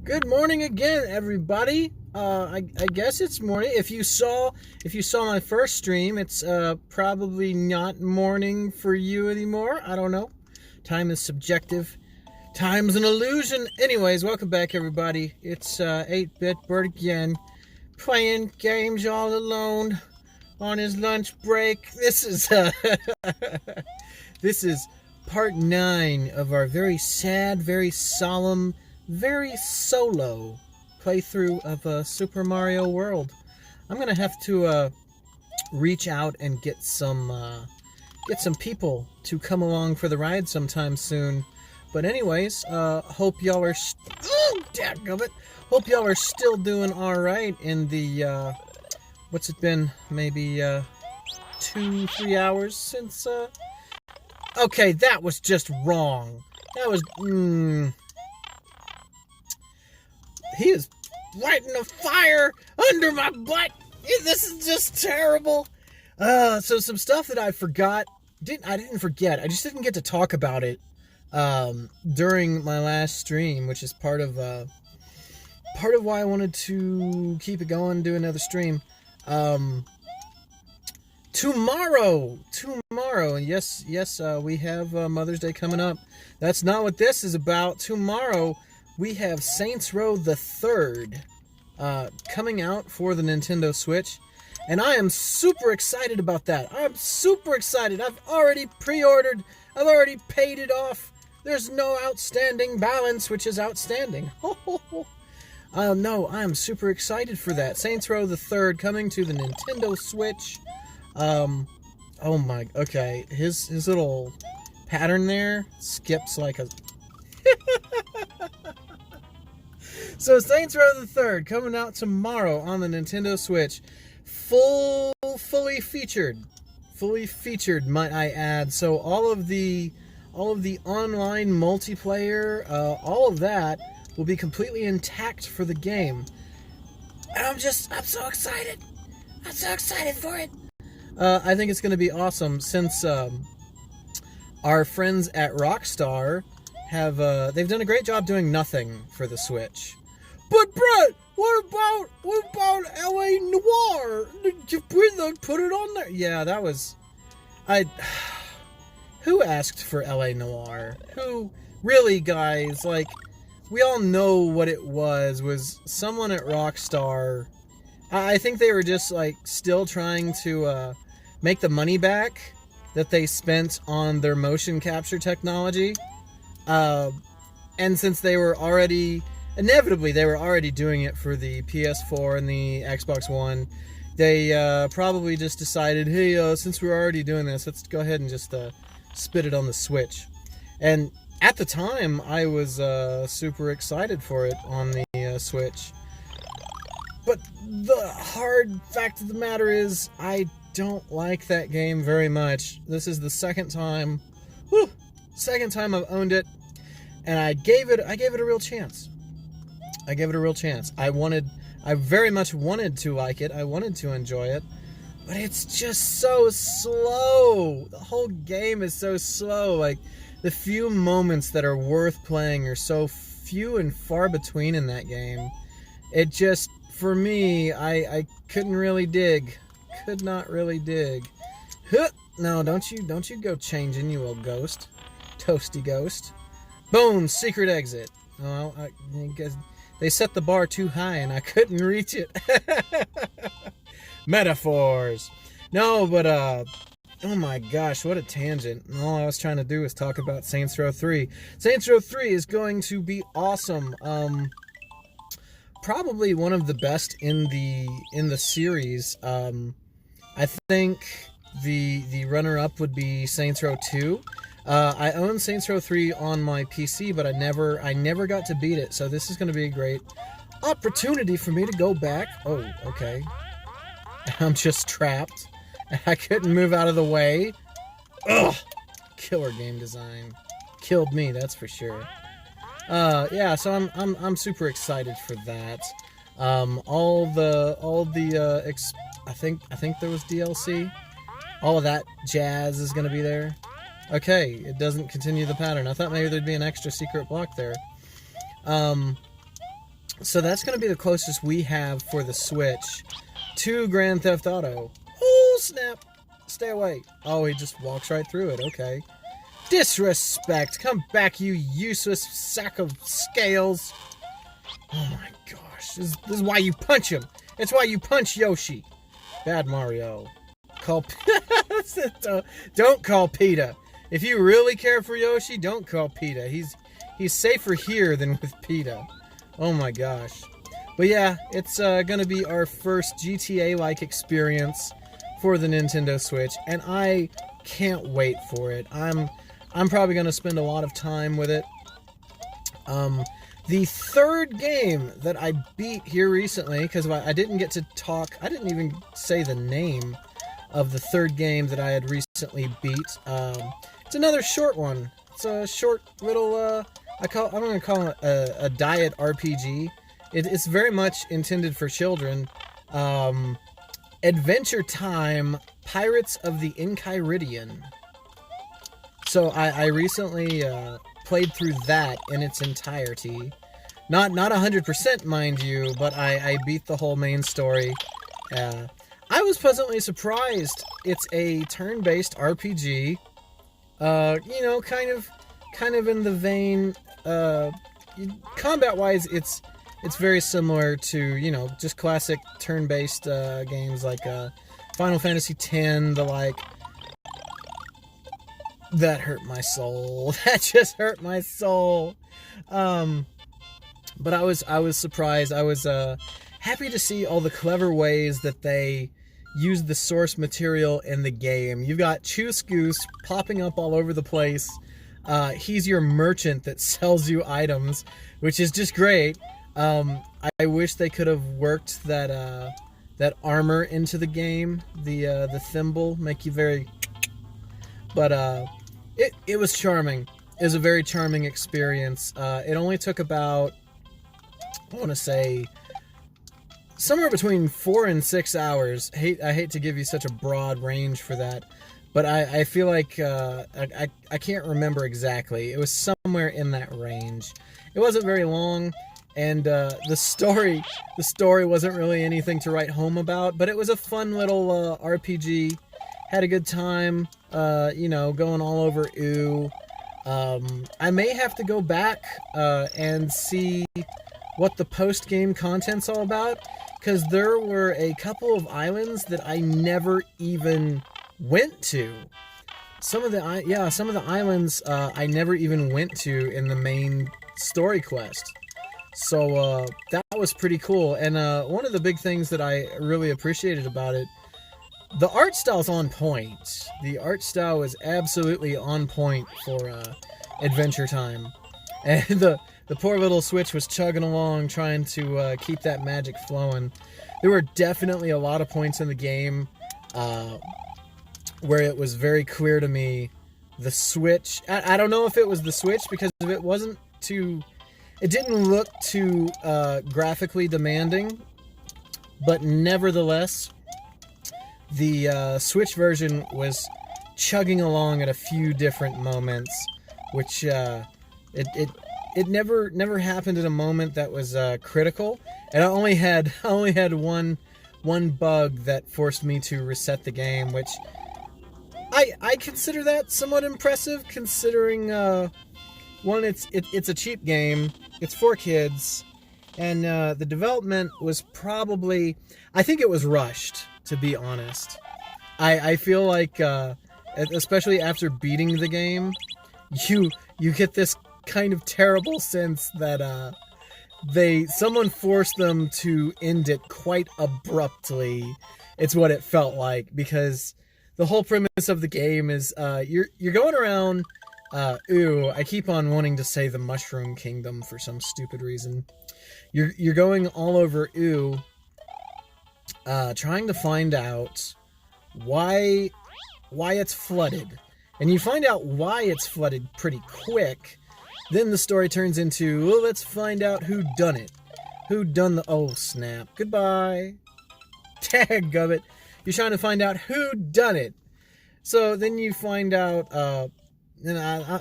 Good morning again, everybody. I guess it's morning. If you saw my first stream, it's probably not morning for you anymore. I don't know. Time is subjective. Time's an illusion. Anyways, welcome back, everybody. It's 8-bit Bert again, playing games all alone on his lunch break. This is this is part 9 of our very sad, very solemn, very solo playthrough of Super Mario World. I'm gonna have to reach out and get some people to come along for the ride sometime soon. But anyways, hope y'all are hope y'all are still doing all right in the what's it been? Maybe 2-3 hours since. Okay, that was just wrong. That was. He is lighting a fire under my butt. This is just terrible. So some stuff that I forgot. I didn't forget. I just didn't get to talk about it during my last stream, which is part of why I wanted to keep it going, do another stream. Tomorrow, and yes, we have Mother's Day coming up. That's not what this is about. Tomorrow, we have Saints Row the 3rd coming out for the Nintendo Switch, and I am super excited about that. I'm super excited. I've already pre-ordered. I've already paid it off. There's no outstanding balance, which is outstanding. No, I'm super excited for that. Saints Row the 3rd coming to the Nintendo Switch. Oh my, okay. His little pattern there skips like a... So Saints Row the 3rd coming out tomorrow on the Nintendo Switch. Fully featured, might I add. So all of the online multiplayer, all of that will be completely intact for the game. And I'm so excited. I'm so excited for it. I think it's going to be awesome since our friends at Rockstar have they've done a great job doing nothing for the Switch. But Brett, what about LA Noire? Did you put it on there? Yeah, that was who asked for LA Noire? Who really, guys? Like, we all know what it was someone at Rockstar. I think they were just like still trying to make the money back that they spent on their motion capture technology. And since they were already doing it for the PS4 and the Xbox One, they probably just decided, hey, since we're already doing this, let's go ahead and just spit it on the Switch. And at the time, I was super excited for it on the Switch. But the hard fact of the matter is, I don't like that game very much. This is the second time I've owned it, and I gave it a real chance. I very much wanted to like it. I wanted to enjoy it, but it's just so slow. The whole game is so slow. Like, the few moments that are worth playing are so few and far between in that game. It just, for me, I couldn't really dig. Could not really dig. No, don't you go changing, you old ghost. Toasty ghost. Boom, secret exit. Oh, I guess they set the bar too high and I couldn't reach it. Metaphors. No, but oh my gosh, what a tangent. All I was trying to do was talk about Saints Row 3. Saints Row 3 is going to be awesome. Probably one of the best in the series. I think the runner-up would be Saints Row 2. I own Saints Row 3 on my PC, but I never got to beat it. So this is going to be a great opportunity for me to go back. Oh, okay. I'm just trapped. I couldn't move out of the way. Ugh. Killer game design. Killed me, that's for sure. Yeah, so I'm super excited for that. I think there was DLC. All of that jazz is going to be there. Okay, it doesn't continue the pattern. I thought maybe there'd be an extra secret block there. So that's going to be the closest we have for the Switch to Grand Theft Auto. Oh, snap. Stay away. Oh, he just walks right through it. Okay. Disrespect. Come back, you useless sack of scales. Oh my gosh. This is why you punch him. It's why you punch Yoshi. Bad Mario. Don't call PETA. If you really care for Yoshi, don't call PETA. He's safer here than with PETA. Oh my gosh. But yeah, it's gonna be our first GTA-like experience for the Nintendo Switch, and I can't wait for it. I'm probably gonna spend a lot of time with it. The third game that I beat here recently, because I didn't get to talk, I didn't even say the name of the third game that I had recently beat. It's another short one. It's a short little, I'm going to call it a diet RPG. It's very much intended for children. Adventure Time, Pirates of the Enchiridion. So I recently played through that in its entirety. Not 100%, mind you, but I beat the whole main story. I was pleasantly surprised. It's a turn-based RPG. Kind of in the vein. Combat-wise, it's very similar to just classic turn-based games like Final Fantasy X. The like. That hurt my soul. That just hurt my soul. But I was surprised. I was happy to see all the clever ways that they use the source material in the game. You've got Choose Goose popping up all over the place. He's your merchant that sells you items, which is just great. I wish they could have worked that armor into the game. The thimble make you very. But it was charming. It was a very charming experience. It only took about, I want to say, somewhere between 4 and 6 hours. I hate to give you such a broad range for that, but I feel like I can't remember exactly. It was somewhere in that range. It wasn't very long, and the story wasn't really anything to write home about, but it was a fun little RPG. Had a good time, going all over Ooh. I may have to go back and see what the post-game content's all about, because there were a couple of islands that I never even went to. Some of the islands I never even went to in the main story quest. So that was pretty cool. And one of the big things that I really appreciated about it, the art style's on point. The art style is absolutely on point for Adventure Time. And the poor little Switch was chugging along trying to keep that magic flowing. There were definitely a lot of points in the game where it was very clear to me the Switch... I don't know if it was the Switch, because it wasn't too... It didn't look too graphically demanding, but nevertheless, the Switch version was chugging along at a few different moments, which it never happened at a moment that was critical. And I only had one bug that forced me to reset the game, which I consider that somewhat impressive, considering one, it's a cheap game, it's for kids, and the development was probably, I think it was rushed, to be honest. I feel like, especially after beating the game, you get this kind of terrible sense that someone forced them to end it quite abruptly. It's what it felt like, because the whole premise of the game is you're going around. I keep on wanting to say the Mushroom Kingdom for some stupid reason. You're going all over trying to find out why it's flooded. And you find out why it's flooded pretty quick. Then the story turns into, well, let's find out who done it. Who done the... Oh, snap. Goodbye. Dadgummit. You're trying to find out who done it. So then you find out... and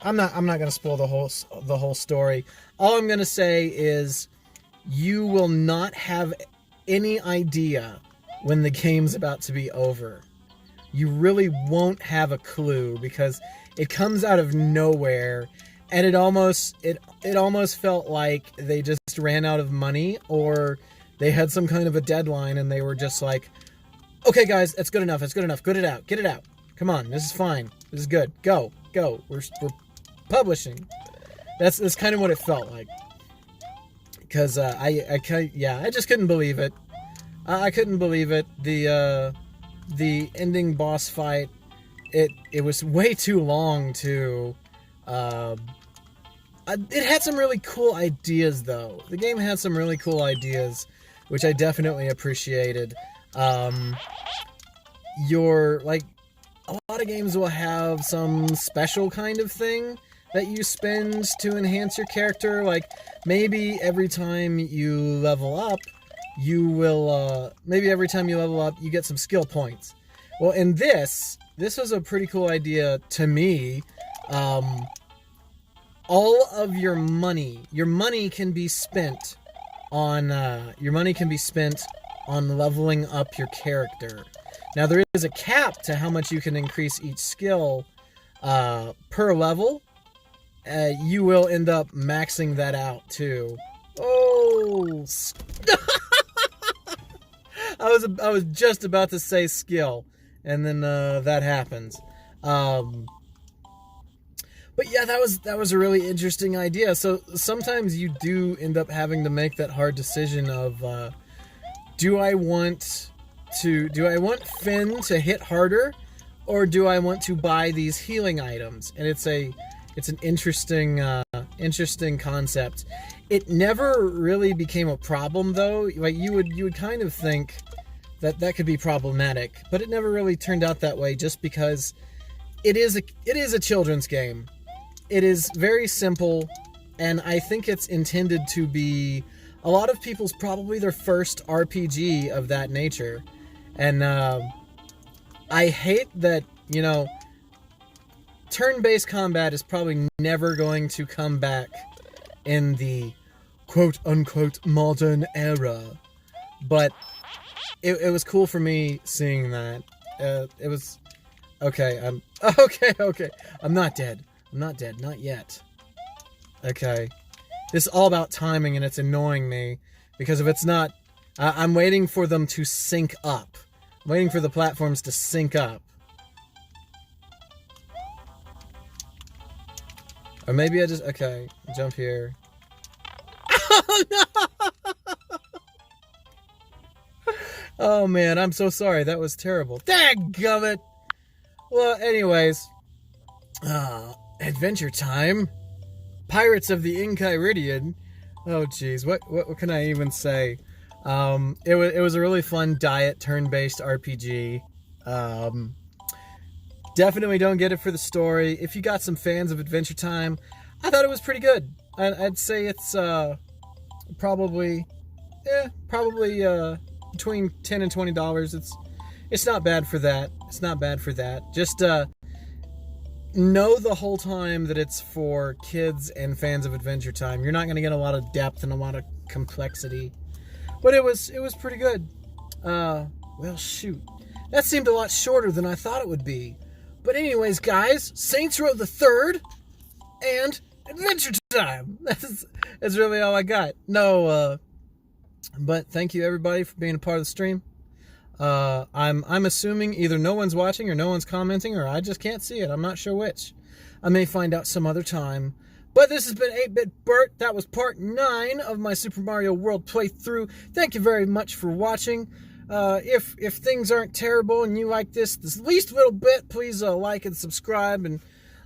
I'm not going to spoil the whole story. All I'm going to say is you will not have any idea when the game's about to be over. You really won't have a clue because it comes out of nowhere, and it almost felt like they just ran out of money, or they had some kind of a deadline and they were just like, okay guys, it's good enough, get it out, come on, this is fine, this is good, go, we're publishing. That's kind of what it felt like, because I just couldn't believe it. I couldn't believe it. The ending boss fight, it was way too long too. It had some really cool ideas though. The game had some really cool ideas, which I definitely appreciated. Your, like, a lot of games will have some special kind of thing that you spend to enhance your character. Like, maybe every time you level up, you get some skill points. Well, in this was a pretty cool idea to me. All of your money can be spent on leveling up your character. Now, there is a cap to how much you can increase each skill per level. You will end up maxing that out too. Oh, I was just about to say skill, and then that happens. But yeah, that was a really interesting idea. So sometimes you do end up having to make that hard decision of, do I want Finn to hit harder, or do I want to buy these healing items? And it's an interesting concept. It never really became a problem though. Like, you would kind of think that could be problematic, but it never really turned out that way, just because it is a children's game. It is very simple, and I think it's intended to be a lot of people's probably their first RPG of that nature. And I hate that, turn-based combat is probably never going to come back in the quote-unquote modern era. But it was cool for me seeing that. It was... Okay, I'm not dead. Not yet. Okay. This is all about timing, and it's annoying me, because if it's not... I'm waiting for them to sync up. I'm waiting for the platforms to sync up. Or maybe I just... Okay, jump here. Oh, no! Oh, man, I'm so sorry. That was terrible. Dadgummit! Well, anyways... Adventure time. Pirates of the Enchiridion. Oh, jeez. What can I even say? It was a really fun diet turn-based RPG. Definitely don't get it for the story. If you got some fans of Adventure Time, I thought it was pretty good. I'd say it's probably between $10 and $20. It's not bad for that. Just know the whole time that it's for kids and fans of Adventure Time. You're not going to get a lot of depth and a lot of complexity, but it was pretty good. Well, shoot, that seemed a lot shorter than I thought it would be. But anyways, guys, Saints Row the Third and Adventure Time. That's really all I got. But thank you everybody for being a part of the stream. I'm assuming either no one's watching or no one's commenting, or I just can't see it. I'm not sure which. I may find out some other time. But this has been 8-Bit Bert. That was part 9 of my Super Mario World playthrough. Thank you very much for watching. If things aren't terrible and you like this least little bit, please like and subscribe and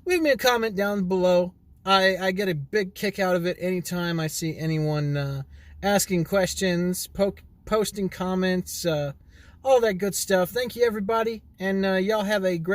leave me a comment down below. I get a big kick out of it anytime I see anyone asking questions, posting comments, all that good stuff. Thank you, everybody, and y'all have a great